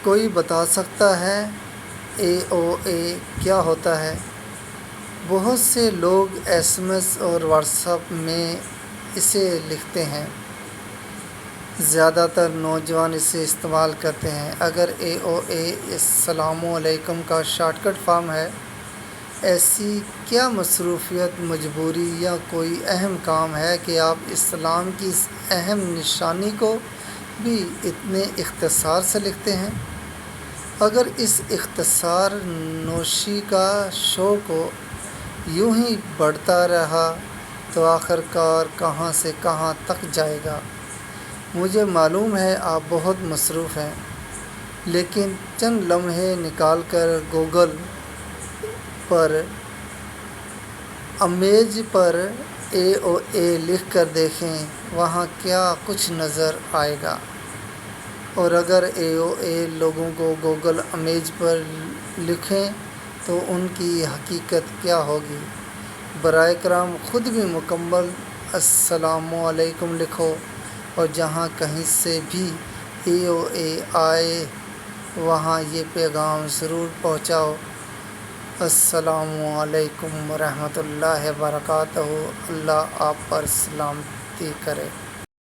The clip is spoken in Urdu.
کوئی بتا سکتا ہے AOA کیا ہوتا ہے؟ بہت سے لوگ SMS اور واٹس ایپ میں اسے لکھتے ہیں۔ زیادہ تر نوجوان اسے استعمال کرتے ہیں۔ اگر AOA السلام علیکم کا شارٹ کٹ فارم ہے، ایسی کیا مصروفیت، مجبوری یا کوئی اہم کام ہے کہ آپ اسلام کی اس اہم نشانی کو بھی اتنے اختصار سے لکھتے ہیں؟ اگر اس اختصار نوشی کا شوق یوں ہی بڑھتا رہا تو آخر کار کہاں سے کہاں تک جائے گا؟ مجھے معلوم ہے آپ بہت مصروف ہیں، لیکن چند لمحے نکال کر گوگل پر امیج پر AOA لکھ کر دیکھیں، وہاں کیا کچھ نظر آئے گا؟ اور اگر AOA لوگوں کو گوگل امیج پر لکھیں تو ان کی حقیقت کیا ہوگی؟ براہ کرم خود بھی مکمل السلام علیکم لکھو اور جہاں کہیں سے بھی AOA آئے وہاں یہ پیغام ضرور پہنچاؤ۔ السلام علیکم ورحمۃ اللہ وبرکاتہ۔ اللہ آپ پر سلامتی کرے۔